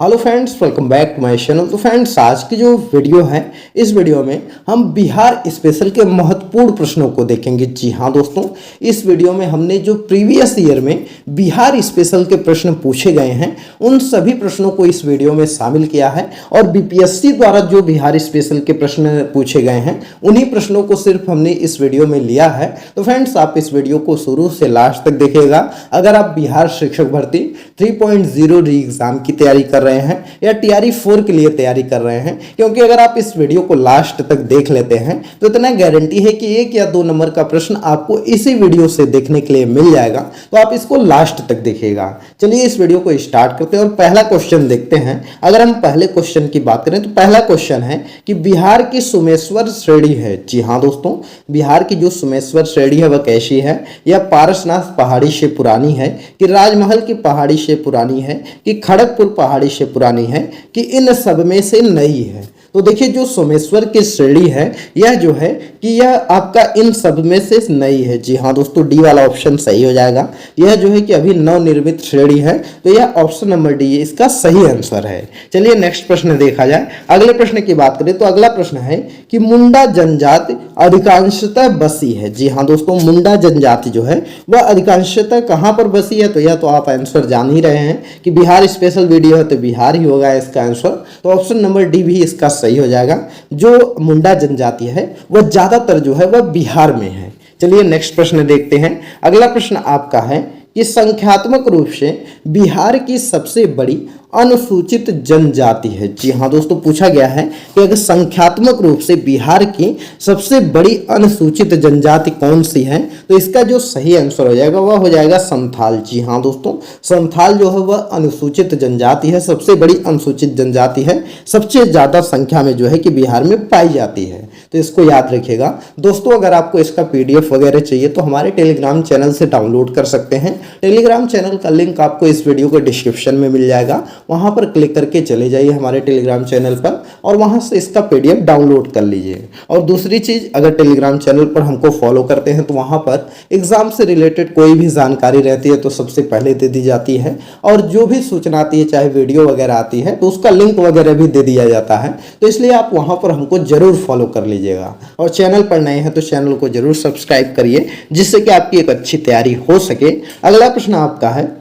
Hello friends, welcome back to my channel. तो friends, आज की जो वीडियो है, इस वीडियो में हम बिहार स्पेशल के महत्वपूर्ण प्रश्नों को देखेंगे। जी हाँ दोस्तों, इस वीडियो में हमने जो प्रीवियस ईयर में बिहार स्पेशल के प्रश्न पूछे गए हैं, उन सभी प्रश्नों को इस वीडियो में शामिल किया है। और बीपीएससी द्वारा जो बिहार स्पेशल के प्रश्न पूछे गए हैं, उन्हीं प्रश्नों को सिर्फ हमने इस वीडियो में लिया है। तो फ्रेंड्स, आप इस वीडियो को शुरू से लास्ट तक देखिएगा। अगर आप बिहार शिक्षक भर्ती 3.0 री एग्जाम की तैयारी कर रहे हैं या टीआरई 4 के लिए तैयारी कर रहे हैं, क्योंकि अगर आप इस वीडियो को लास्ट तक देख लेते हैं तो इतना गारंटी है कि 1 या 2 नंबर का प्रश्न आपको इसी वीडियो से देखने के लिए मिल जाएगा। तो आप इसको लास्ट तक देखिएगा। चलिए इस वीडियो को स्टार्ट करते हैं और पहला क्वेश्चन देखते हैं। अगर हम पहले क्वेश्चन की बात करें तो पहला क्वेश्चन है कि बिहार की सुमेश्वर श्रेणी है। जी हाँ दोस्तों, बिहार की जो सुमेश्वर श्रेणी है वह कैसी है? यह पारसनाथ पहाड़ी से पुरानी है, कि राजमहल की पहाड़ी से पुरानी है, कि खड़गपुर पहाड़ी से पुरानी है, कि इन सब में से नई है? तो देखिए, जो सोमेश्वर की श्रेणी है यह जो है कि यह आपका इन सब में से नई है। जी हाँ दोस्तों, डी वाला ऑप्शन सही हो जाएगा। यह जो है कि अभी नवनिर्मित श्रेणी है, तो यह ऑप्शन नंबर डी इसका सही आंसर है। चलिए नेक्स्ट प्रश्न देखा जाए। अगले प्रश्न की बात करें तो अगला प्रश्न है कि मुंडा जनजाति अधिकांशतः बसी है। जी हाँ दोस्तों, मुंडा जनजाति जो है वह अधिकांशतः कहाँ पर बसी है? तो यह तो आप आंसर जान ही रहे हैं कि बिहार स्पेशल वीडियो है तो बिहार ही होगा इसका आंसर। तो ऑप्शन नंबर डी भी इसका सही हो जाएगा। जो मुंडा जनजाति है वह ज्यादातर जो है वह बिहार में है। चलिए नेक्स्ट प्रश्न देखते हैं। अगला प्रश्न आपका है कि संख्यात्मक रूप से बिहार की सबसे बड़ी अनुसूचित जनजाति है। जी हाँ दोस्तों, पूछा गया है कि अगर संख्यात्मक रूप से बिहार की सबसे बड़ी अनुसूचित जनजाति कौन सी है, तो इसका जो सही आंसर हो जाएगा वह हो जाएगा संथाल। जी हाँ दोस्तों, संथाल जो है वह अनुसूचित जनजाति है, सबसे बड़ी अनुसूचित जनजाति है, सबसे ज्यादा संख्या में जो है कि बिहार में पाई जाती है। तो इसको याद रखिएगा दोस्तों। अगर आपको इसका पीडीएफ वगैरह चाहिए तो हमारे टेलीग्राम चैनल से डाउनलोड कर सकते हैं। टेलीग्राम चैनल का लिंक आपको इस वीडियो के डिस्क्रिप्शन में मिल जाएगा। वहां पर क्लिक करके चले जाइए हमारे टेलीग्राम चैनल पर और वहां से इसका पीडीएफ डाउनलोड कर लीजिए। और दूसरी चीज, अगर टेलीग्राम चैनल पर हमको फॉलो करते हैं तो वहां पर एग्जाम से रिलेटेड कोई भी जानकारी रहती है तो सबसे पहले दे दी जाती है। और जो भी सूचना आती है, चाहे वीडियो वगैरह आती है, तो उसका लिंक वगैरह भी दे दिया जाता है। तो इसलिए आप वहां पर हमको जरूर फॉलो कर लीजिएगा। और चैनल पर नए हैं तो चैनल को जरूर सब्सक्राइब करिए, जिससे कि आपकी एक अच्छी तैयारी हो सके। अगला प्रश्न आपका है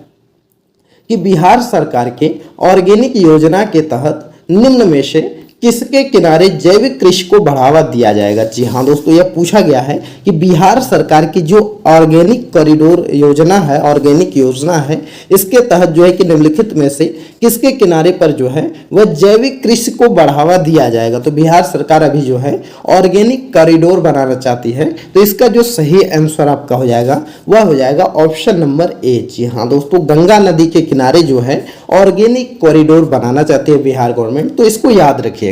कि बिहार सरकार के ऑर्गेनिक योजना के तहत निम्न में से किसके किनारे जैविक कृषि को बढ़ावा दिया जाएगा? जी हाँ दोस्तों, यह पूछा गया है कि बिहार सरकार की जो ऑर्गेनिक कॉरिडोर योजना है, ऑर्गेनिक योजना है, इसके तहत जो है कि निम्नलिखित में से किसके किनारे पर जो है वह जैविक कृषि को बढ़ावा दिया जाएगा? तो बिहार सरकार अभी जो है ऑर्गेनिक कॉरिडोर बनाना चाहती है। तो इसका जो सही आंसर आपका हो जाएगा वह हो जाएगा ऑप्शन नंबर ए। जी हाँ दोस्तों, गंगा नदी के किनारे जो है ऑर्गेनिक कॉरिडोर बनाना चाहती है बिहार गवर्नमेंट। तो इसको याद रखिएगा।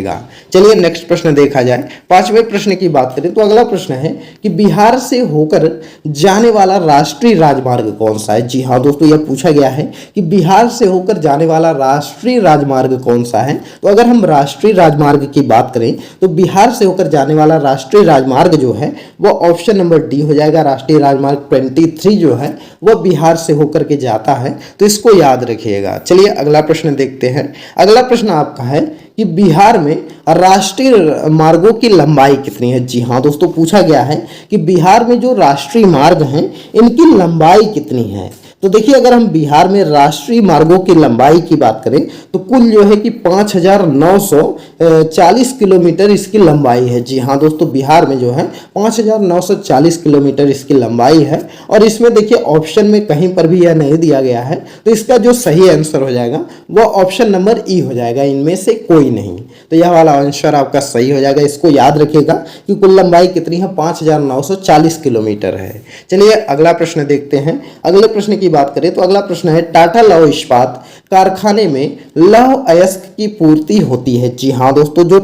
चलिए नेक्स्ट प्रश्न देखा जाए। 5वें प्रश्न की बात करें तो अगला प्रश्न है कि बिहार से होकर जाने वाला राष्ट्रीय राजमार्ग कौन सा है? जी हाँ दोस्तों, यह पूछा गया है कि बिहार से होकर जाने वाला राष्ट्रीय राजमार्ग कौन सा है। तो अगर हम राष्ट्रीय राजमार्ग की बात करें तो बिहार से होकर जाने वाला राष्ट्रीय राजमार्ग जो है वह ऑप्शन नंबर डी हो जाएगा। राष्ट्रीय राजमार्ग 23 जो है वह बिहार से होकर के जाता है। तो इसको याद रखिएगा। चलिए अगला प्रश्न देखते हैं। अगला प्रश्न आपका है कि बिहार में राष्ट्रीय मार्गों की लंबाई कितनी है? जी हाँ दोस्तों, पूछा गया है कि बिहार में जो राष्ट्रीय मार्ग हैं इनकी लंबाई कितनी है। तो देखिए, अगर हम बिहार में राष्ट्रीय मार्गों की लंबाई की बात करें तो कुल जो है कि 5,940 किलोमीटर इसकी लंबाई है। जी हाँ दोस्तों, बिहार में जो है 5,940 किलोमीटर इसकी लंबाई है। और इसमें देखिए ऑप्शन में कहीं पर भी यह नहीं दिया गया है, तो इसका जो सही आंसर हो जाएगा वह ऑप्शन नंबर ई हो जाएगा, इनमें से कोई नहीं। तो यह वाला आंसर आपका सही हो जाएगा। इसको याद रखिएगा कि कुल लंबाई कितनी है, 5,940 किलोमीटर है। चलिए अगला प्रश्न देखते हैं। अगले प्रश्न की बात करें तो अगला प्रश्न है टाटा लौह इस्पात कारखाने में लौह अयस्क की पूर्ति होती है। जी हाँ दोस्तों, जो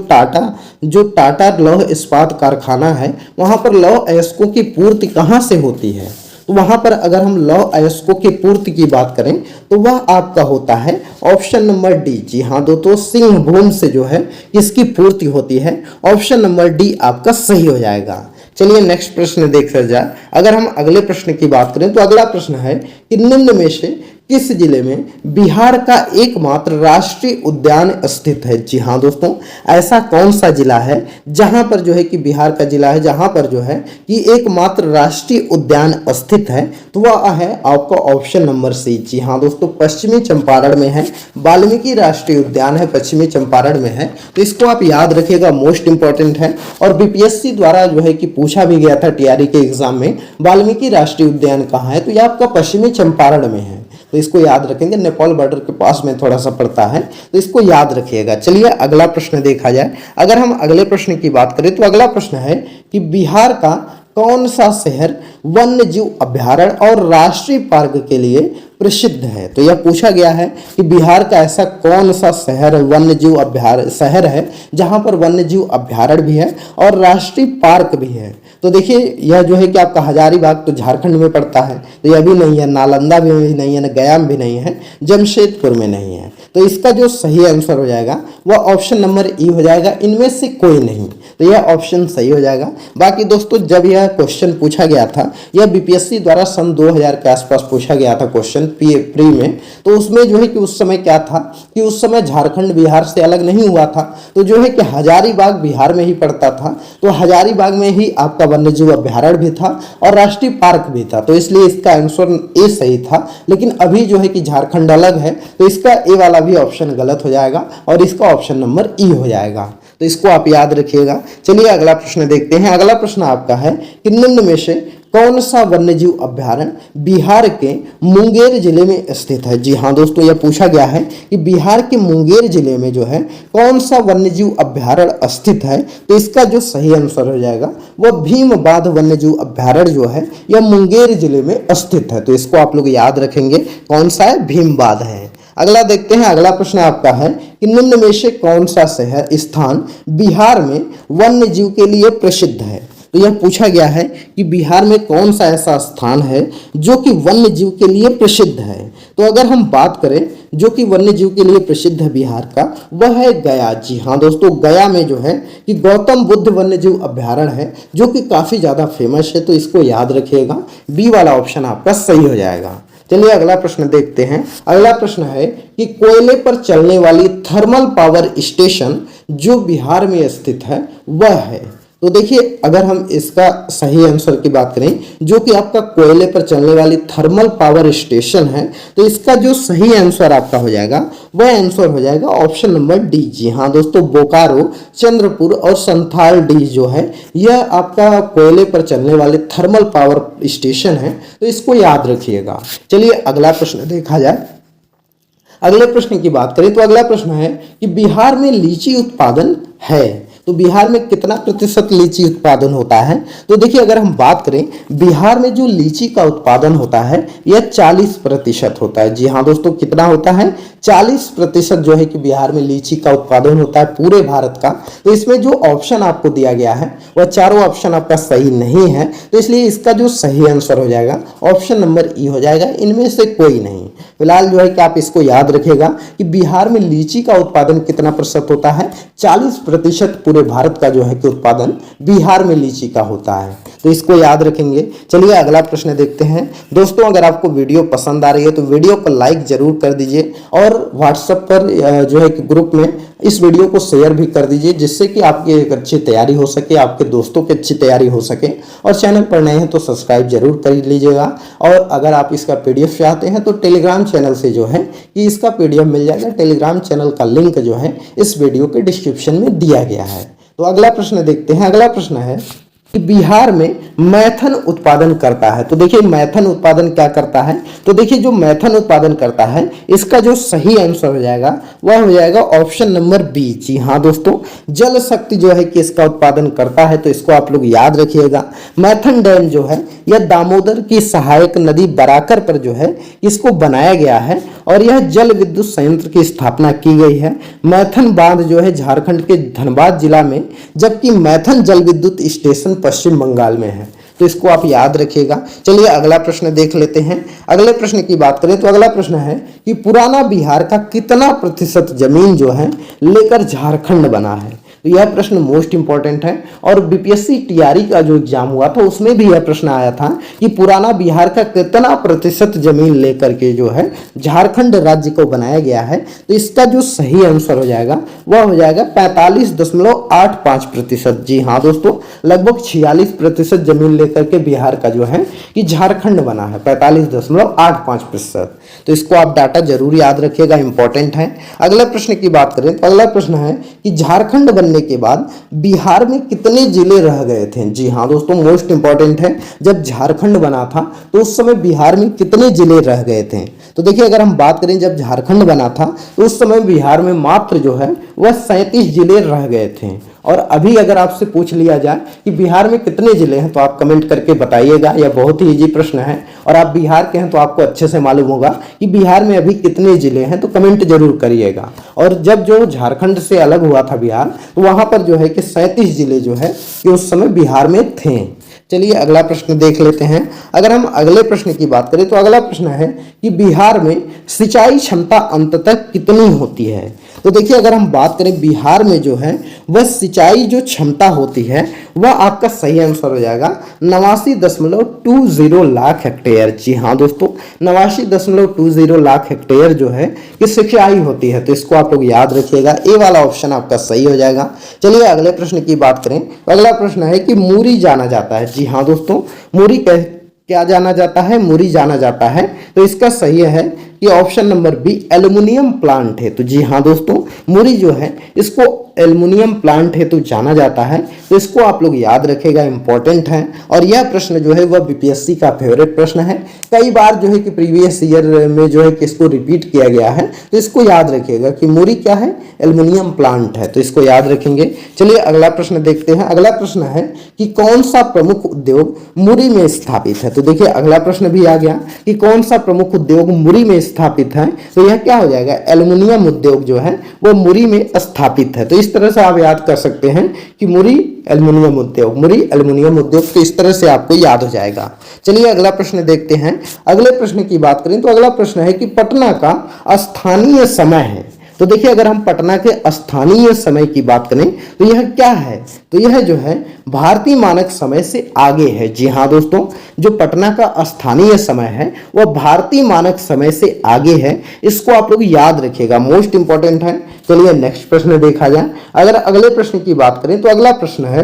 टाटा लौह इस्पात कारखाना है वहां पर लौह अयस्कों की पूर्ति कहां से होती है? तो वहां पर अगर हम लौह अयस्कों की पूर्ति की बात करें तो वह आपका होता है ऑप्शन नंबर डी। जी हाँ दोस्तों, सिंहभूम से जो है इसकी पूर्ति होती है। ऑप्शन नंबर डी आपका सही हो जाएगा। चलिए नेक्स्ट प्रश्न देखते जाए। अगर हम अगले प्रश्न की बात करें तो अगला प्रश्न है कि निम्न में से किस जिले में बिहार का एकमात्र राष्ट्रीय उद्यान स्थित है? जी हाँ दोस्तों, ऐसा कौन सा जिला है जहां पर जो है कि बिहार का जिला है जहां पर जो है कि एकमात्र राष्ट्रीय उद्यान स्थित है? तो वह है आपका ऑप्शन नंबर सी। जी हाँ दोस्तों, पश्चिमी चंपारण में है, वाल्मीकि राष्ट्रीय उद्यान है, पश्चिमी चंपारण में है। तो इसको आप याद रखिएगा, मोस्ट इंपॉर्टेंट है। और बीपीएससी द्वारा जो है कि पूछा भी गया था टीआरई के एग्जाम में, वाल्मीकि राष्ट्रीय उद्यान कहाँ है? तो यह आपका पश्चिमी चंपारण में है। तो इसको याद रखेंगे, नेपाल बॉर्डर के पास में थोड़ा सा पड़ता है, तो इसको याद रखिएगा। चलिए अगला प्रश्न देखा जाए। अगर हम अगले प्रश्न की बात करें तो अगला प्रश्न है कि बिहार का कौन सा शहर वन्य जीव अभयारण्य और राष्ट्रीय पार्क के लिए प्रसिद्ध है? तो यह पूछा गया है कि बिहार का ऐसा कौन सा शहर वन्य जीव अभयारण्य शहर है जहां पर वन्य जीव अभयारण्य भी है और राष्ट्रीय पार्क भी है। तो देखिए यह जो है कि आपका हजारीबाग तो झारखंड में पड़ता है, तो यह भी नहीं है, नालंदा भी नहीं है, गया भी नहीं है, जमशेदपुर में नहीं है। तो इसका जो सही आंसर हो जाएगा वह ऑप्शन नंबर ई हो जाएगा, इनमें से कोई नहीं। तो यह ऑप्शन सही हो जाएगा। बाकी दोस्तों जब यह क्वेश्चन पूछा गया था, यह बीपीएससी द्वारा सन 2000 के आसपास पूछा गया था क्वेश्चन प्री में, तो उसमें जो है कि उस समय क्या था कि उस समय झारखंड बिहार से अलग नहीं हुआ था, तो जो है कि हजारीबाग बिहार में ही पड़ता था। तो हजारीबाग में ही आपका वन्यजीव अभयारण्य भी था और राष्ट्रीय पार्क भी था, तो इसलिए इसका आंसर ए सही था। लेकिन अभी जो है कि झारखंड अलग है, तो इसका ए वाला भी ऑप्शन गलत हो जाएगा और इसका ऑप्शन नंबर ई हो जाएगा। तो इसको आप याद रखिएगा। चलिए अगला प्रश्न देखते हैं। अगला प्रश्न आपका है कि निम्न में से कौन सा वन्यजीव अभयारण्य बिहार के मुंगेर जिले में स्थित है? जी हाँ दोस्तों, यह पूछा गया है कि बिहार के मुंगेर जिले में जो है कौन सा वन्यजीव अभयारण्य स्थित है? तो इसका जो सही आंसर हो जाएगा वह भीमबाध वन्यजीव अभयारण्य जो है यह मुंगेर जिले में स्थित है। तो इसको आप लोग याद रखेंगे, कौन सा है? भीमबाध है। अगला देखते हैं। अगला प्रश्न आपका है कि निम्न में से कौन सा शहर स्थान बिहार में वन्य जीव के लिए प्रसिद्ध है? तो यह पूछा गया है कि बिहार में कौन सा ऐसा स्थान है जो कि वन्य जीव के लिए प्रसिद्ध है। तो अगर हम बात करें जो कि वन्य जीव के लिए प्रसिद्ध है बिहार का, वह है गया। जी हाँ दोस्तों, गया में जो है कि गौतम बुद्ध वन्य जीव अभयारण्य है जो कि काफी ज्यादा फेमस है। तो इसको याद रखिएगा, बी वाला ऑप्शन आपका सही हो जाएगा। चलिए अगला प्रश्न देखते हैं। अगला प्रश्न है कि कोयले पर चलने वाली थर्मल पावर स्टेशन जो बिहार में स्थित है वह है। तो देखिए अगर हम इसका सही आंसर की बात करें, जो कि आपका कोयले पर चलने वाली थर्मल पावर स्टेशन है, तो इसका जो सही आंसर आपका हो जाएगा वह आंसर हो जाएगा ऑप्शन नंबर डी। जी हाँ दोस्तों, बोकारो, चंद्रपुर और संथाल डी जो है यह आपका कोयले पर चलने वाले थर्मल पावर स्टेशन है। तो इसको याद रखिएगा। चलिए अगला प्रश्न देखा जाए। अगले प्रश्न की बात करें तो अगला प्रश्न है कि बिहार में लीची उत्पादन है, तो बिहार में कितना प्रतिशत लीची उत्पादन होता है? तो देखिए अगर हम बात करें बिहार में जो लीची का उत्पादन होता है यह 40% होता है। जी हाँ दोस्तों, कितना होता है? 40% जो है कि बिहार में लीची का उत्पादन होता है पूरे भारत का। तो इसमें जो ऑप्शन आपको दिया गया है वह चारों ऑप्शन आपका सही नहीं है, तो इसलिए इसका जो सही आंसर हो जाएगा ऑप्शन नंबर ई हो जाएगा, इनमें से कोई नहीं। फिलहाल जो है कि आप इसको याद रखिएगा कि बिहार में लीची का उत्पादन कितना प्रतिशत होता है? 40% पूरे भारत का जो है कि उत्पादन बिहार में लीची का होता है। तो इसको याद रखेंगे। चलिए अगला प्रश्न देखते हैं। दोस्तों अगर आपको वीडियो पसंद आ रही है तो वीडियो को लाइक जरूर कर दीजिए और व्हाट्सएप पर जो है कि ग्रुप में इस वीडियो को शेयर भी कर दीजिए, जिससे कि आपकी एक अच्छी तैयारी हो सके, आपके दोस्तों की अच्छी तैयारी हो सके। और चैनल पर नए हैं तो सब्सक्राइब जरूर कर लीजिएगा। और अगर आप इसका पीडीएफ चाहते हैं तो टेलीग्राम चैनल से जो है कि इसका पीडीएफ मिल जाएगा। टेलीग्राम चैनल का लिंक जो है इस वीडियो के डिस्क्रिप्शन में दिया गया है। तो अगला प्रश्न देखते हैं। अगला प्रश्न है कि बिहार में मैथन उत्पादन करता है। तो देखिए मैथन उत्पादन क्या करता है? तो देखिए जो मैथन उत्पादन करता है इसका जो सही आंसर हो जाएगा वह हो जाएगा ऑप्शन नंबर बी। जी हाँ दोस्तों, जल शक्ति जो है कि इसका उत्पादन करता है। तो इसको आप लोग याद रखिएगा। मैथन डैम जो है यह दामोदर की सहायक नदी बराकर पर जो है इसको बनाया गया है और यह जल विद्युत संयंत्र की स्थापना की गई है। मैथन बांध जो है झारखंड के धनबाद जिला में, जबकि मैथन जल विद्युत स्टेशन पश्चिम बंगाल में है। तो इसको आप याद रखिएगा। चलिए अगला प्रश्न देख लेते हैं। अगले प्रश्न की बात करें तो अगला प्रश्न है कि पुराना बिहार का कितना प्रतिशत जमीन जो है लेकर झारखंड बना है? तो यह प्रश्न मोस्ट इंपॉर्टेंट है। और बीपीएससी टीआरई का जो एग्जाम हुआ था उसमें भी यह प्रश्न आया था कि पुराना बिहार का कितना प्रतिशत जमीन लेकर के जो है झारखंड राज्य को बनाया गया है। तो इसका जो सही आंसर हो जाएगा वह हो जाएगा 45.85%। जी हाँ दोस्तों, लगभग 46% जमीन लेकर के बिहार का जो है कि झारखंड बना है, 45.85%। तो इसको आप डाटा जरूर याद रखिएगा, इंपॉर्टेंट है। अगले प्रश्न की बात करें तो अगला प्रश्न है कि झारखंड बनने के बाद बिहार में कितने जिले रह गए थे। जी हाँ दोस्तों, मोस्ट इंपॉर्टेंट है। जब झारखंड बना था तो उस समय बिहार में कितने जिले रह गए थे। तो देखिए, अगर हम बात करें जब झारखंड बना था तो उस समय बिहार में मात्र जो है वह 37 जिले रह गए थे। और अभी अगर आपसे पूछ लिया जाए कि बिहार में कितने जिले हैं तो आप कमेंट करके बताइएगा। यह बहुत ही इजी प्रश्न है और आप बिहार के हैं तो आपको अच्छे से मालूम होगा कि बिहार में अभी कितने जिले हैं, तो कमेंट जरूर करिएगा। और जब जो झारखंड से अलग हुआ था बिहार, तो वहां पर जो है कि 37 जिले जो है कि उस समय बिहार में थे। चलिए अगला प्रश्न देख लेते हैं। अगर हम अगले प्रश्न की बात करें तो अगला प्रश्न है कि बिहार में सिंचाई क्षमता अंततः कितनी होती है। तो देखिए, अगर हम बात करें बिहार में जो है वह सिंचाई जो क्षमता होती है वह आपका सही आंसर हो जाएगा 89.20 लाख हेक्टेयर। जी हाँ दोस्तों, 89.20 लाख हेक्टेयर जो है कि सिंचाई होती है। तो इसको आप लोग याद रखिएगा, ए वाला ऑप्शन आपका सही हो जाएगा। चलिए अगले प्रश्न की बात करें। अगला प्रश्न है कि मुरी जाना जाता है। जी हाँ दोस्तों, मुरी क्या जाना जाता है, मुरी जाना जाता है। तो इसका सही है कि option number B aluminium plant है। तो जी हाँ दोस्तों, मुरी जो है इसको एल्युमिनियम प्लांट है तो जाना जाता है। तो इसको आप लोग याद रखेगा, इंपॉर्टेंट है। और यह प्रश्न जो है वह बीपीएससी का फेवरेट प्रश्न है। कई बार जो है कि प्रीवियस ईयर में जो है कि इसको रिपीट किया गया है। तो इसको याद रखिएगा कि मुरी क्या है, एल्युमिनियम प्लांट है। तो इसको याद रखेंगे। चलिए अगला प्रश्न देखते हैं। अगला प्रश्न है कि कौन सा प्रमुख उद्योग मुरी में स्थापित है। तो देखिए, अगला प्रश्न भी आ गया कि कौन सा प्रमुख उद्योग मुरी में स्थापित है। तो यह क्या हो जाएगा, एल्युमिनियम उद्योग जो है वो मुरी में स्थापित है। तो इस तरह से आप याद कर सकते हैं कि मुरी एल्युमिनियम उद्योग, मुरी एल्युमिनियम उद्योग। तो इस तरह से आपको याद हो जाएगा। चलिए अगला प्रश्न देखते हैं। अगले प्रश्न की बात करें तो अगला प्रश्न है कि पटना का स्थानीय समय है। तो देखिए, अगर हम पटना के स्थानीय समय की बात करें तो यह क्या है, तो यह जो है भारतीय मानक समय से आगे है। जी हाँ दोस्तों, जो पटना का स्थानीय समय है वह भारतीय मानक समय से आगे है। इसको आप लोग याद रखिएगा, मोस्ट इंपॉर्टेंट है। चलिए नेक्स्ट प्रश्न देखा जाए। अगर अगले प्रश्न की बात करें तो अगला प्रश्न है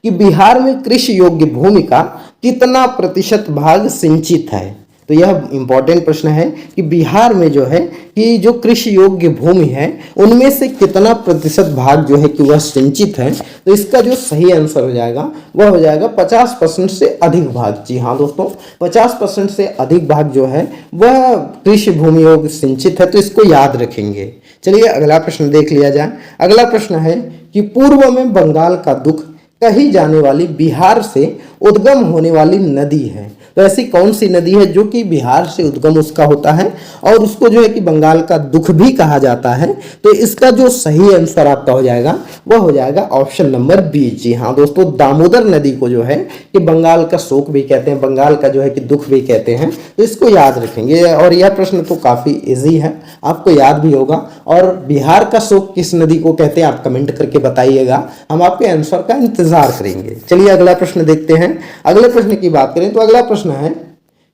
कि बिहार में कृषि योग्य भूमि का कितना प्रतिशत भाग सिंचित है। तो यह इंपॉर्टेंट प्रश्न है कि बिहार में जो है कि जो कृषि योग्य भूमि है उनमें से कितना प्रतिशत भाग जो है कि वह सिंचित है। तो इसका जो सही आंसर हो जाएगा वह हो जाएगा 50% से अधिक भाग। जी हाँ दोस्तों, 50% से अधिक भाग जो है वह कृषि भूमि योग्य सिंचित है। तो इसको याद रखेंगे। चलिए अगला प्रश्न देख लिया जाए। अगला प्रश्न है कि पूर्व में बंगाल का दुख कही जाने वाली बिहार से उद्गम होने वाली नदी है। तो ऐसी कौन सी नदी है जो कि बिहार से उद्गम उसका होता है और उसको जो है कि बंगाल का दुख भी कहा जाता है। तो इसका जो सही आंसर आपका हो जाएगा वह हो जाएगा ऑप्शन नंबर बी। जी हाँ दोस्तों, दामोदर नदी को जो है कि बंगाल का शोक भी कहते हैं, बंगाल का जो है कि दुख भी कहते हैं। तो इसको याद रखेंगे। और यह प्रश्न तो काफी इजी है, आपको याद भी होगा। और बिहार का शोक किस नदी को कहते हैं आप कमेंट करके बताइएगा, हम आपके आंसर का इंतजार करेंगे। चलिए अगला प्रश्न देखते हैं। अगले प्रश्न की बात करें तो अगला प्रश्न है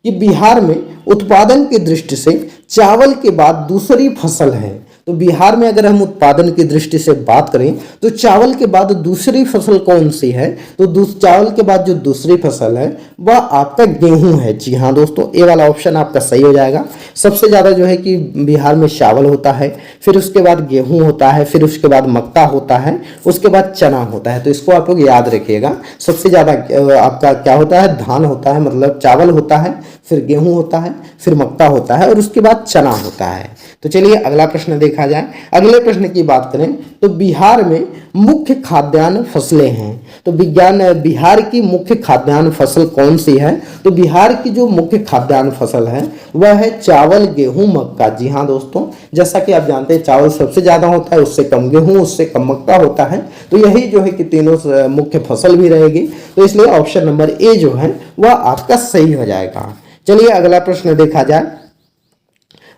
कि बिहार में उत्पादन की दृष्टि से चावल के बाद दूसरी फसल है। तो बिहार में अगर हम उत्पादन की दृष्टि से बात करें तो चावल के बाद दूसरी फसल कौन सी है। तो चावल के बाद जो दूसरी फसल है वह आपका गेहूं है। जी हाँ दोस्तों, ए वाला ऑप्शन आपका सही हो जाएगा। सबसे ज़्यादा जो है कि बिहार में चावल होता है, फिर उसके बाद गेहूं होता है, फिर उसके बाद मक्का होता है, उसके बाद चना होता है। तो इसको आप लोग याद रखिएगा। सबसे ज़्यादा आपका क्या होता है, धान होता है, मतलब चावल होता है, फिर गेहूं होता है, फिर मक्का होता है और उसके बाद चना होता है। तो चलिए अगला प्रश्न देखा जाए। अगले प्रश्न की बात करें तो बिहार में मुख्य खाद्यान्न फसलें हैं। तो बिहार की मुख्य खाद्यान्न फसल कौन सी है। तो बिहार की जो मुख्य खाद्यान्न फसल है वह है चावल, गेहूं, मक्का। जी हाँ दोस्तों, जैसा कि आप जानते हैं चावल सबसे ज्यादा होता है, उससे कम गेहूं, उससे कम मक्का होता है। तो यही जो है कि तीनों मुख्य फसल भी रहेगी। तो इसलिए ऑप्शन नंबर ए जो है वह आपका सही हो जाएगा। चलिए अगला प्रश्न देखा जाए।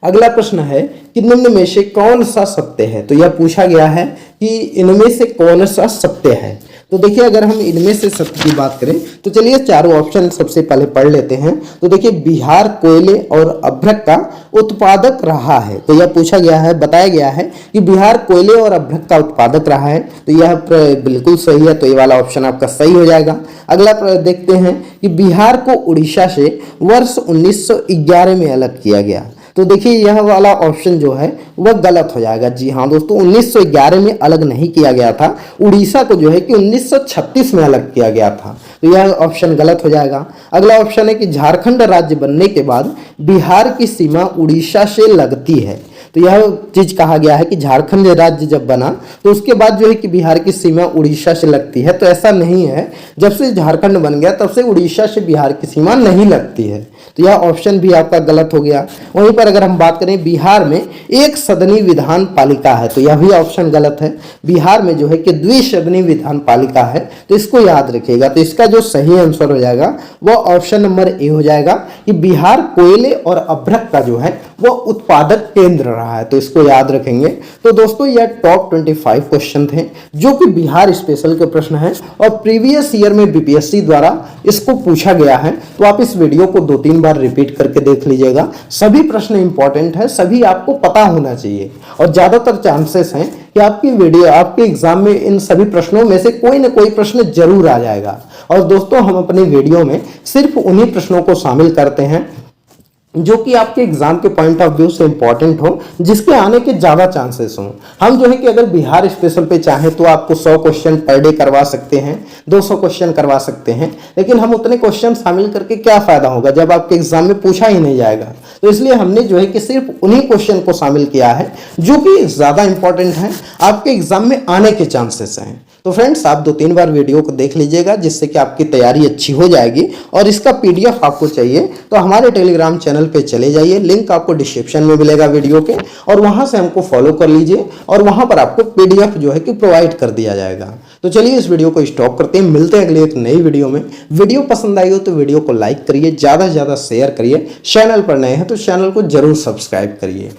अगला प्रश्न है कि निम्न में से कौन सा सत्य है। तो यह पूछा गया है कि इनमें से कौन सा सत्य है। तो देखिए अगर हम इनमें से सत्य की बात करें तो चलिए चारों ऑप्शन सबसे पहले पढ़ लेते हैं। तो देखिए बिहार कोयले और अभ्रक का उत्पादक रहा है, तो यह पूछा गया है, बताया गया है कि बिहार कोयले और अभ्रक का उत्पादक रहा है, तो यह बिल्कुल सही है, तो ये वाला ऑप्शन आपका सही हो जाएगा। अगला देखते हैं कि बिहार को उड़ीसा से वर्ष 1911 में अलग किया गया, तो देखिए यह वाला ऑप्शन जो है वह गलत हो जाएगा। जी हाँ दोस्तों, 1911 में अलग नहीं किया गया था, उड़ीसा को जो है कि 1936 में अलग किया गया था, तो यह ऑप्शन गलत हो जाएगा। अगला ऑप्शन है कि झारखंड राज्य बनने के बाद बिहार की सीमा उड़ीसा से लगती है, तो यह चीज कहा गया है कि झारखंड राज्य जब बना तो उसके बाद जो है कि बिहार की सीमा उड़ीसा से लगती है, तो ऐसा नहीं है, जब से झारखंड बन गया तब से उड़ीसा से बिहार की सीमा नहीं लगती है, तो यह ऑप्शन भी आपका गलत हो गया। वहीं पर अगर हम बात करें बिहार में एक सदनी विधान पालिका है, तो यह भी ऑप्शन गलत है। बिहार में जो है कि द्विसदनी विधान पालिका है, तो इसको याद रखिएगा। तो इसका जो सही आंसर हो जाएगा वह ऑप्शन नंबर ए हो जाएगा कि बिहार कोयले और अभ्रक का जो है वो उत्पादक केंद्र रहा है, तो इसको याद रखेंगे। तो दोस्तों यह टॉप 25 क्वेश्चन थे जो कि बिहार स्पेशल के प्रश्न हैं और प्रीवियस ईयर में बीपीएससी द्वारा इसको पूछा गया है, तो आप इस वीडियो को 2-3 बार रिपीट करके देख लीजिएगा। सभी प्रश्न इंपॉर्टेंट है, सभी आपको पता होना चाहिए और ज्यादातर चांसेस हैं कि आपकी वीडियो आपके एग्जाम में इन सभी प्रश्नों में से कोई ना कोई प्रश्न जरूर आ जाएगा। और दोस्तों हम अपने वीडियो में सिर्फ उन्हीं प्रश्नों को शामिल करते हैं जो कि आपके एग्जाम के पॉइंट ऑफ व्यू से इंपॉर्टेंट हो, जिसके आने के ज्यादा चांसेस हों। हम जो है कि अगर बिहार स्पेशल पे चाहें तो आपको 100 क्वेश्चन पर डे करवा सकते हैं, 200 क्वेश्चन करवा सकते हैं, लेकिन हम उतने क्वेश्चन शामिल करके क्या फायदा होगा जब आपके एग्जाम में पूछा ही नहीं जाएगा। तो इसलिए हमने जो है कि सिर्फ उन्हीं क्वेश्चन को शामिल किया है जो कि ज्यादा इंपॉर्टेंट है, आपके एग्जाम में आने के चांसेस हैं। तो फ्रेंड्स आप 2-3 बार वीडियो को देख लीजिएगा, जिससे कि आपकी तैयारी अच्छी हो जाएगी। और इसका पीडीएफ आपको चाहिए तो हमारे टेलीग्राम चैनल पे चले जाइए, लिंक आपको डिस्क्रिप्शन में मिलेगा वीडियो के, और वहां से हमको फॉलो कर लीजिए और वहां पर आपको पीडीएफ जो है कि प्रोवाइड कर दिया जाएगा। तो चलिए इस वीडियो को स्टॉप करते हैं, मिलते हैं अगले एक नई वीडियो में। वीडियो पसंद आई हो तो वीडियो को लाइक करिए, ज्यादा से ज्यादा शेयर करिए, चैनल पर नए हैं तो चैनल को जरूर सब्सक्राइब करिए।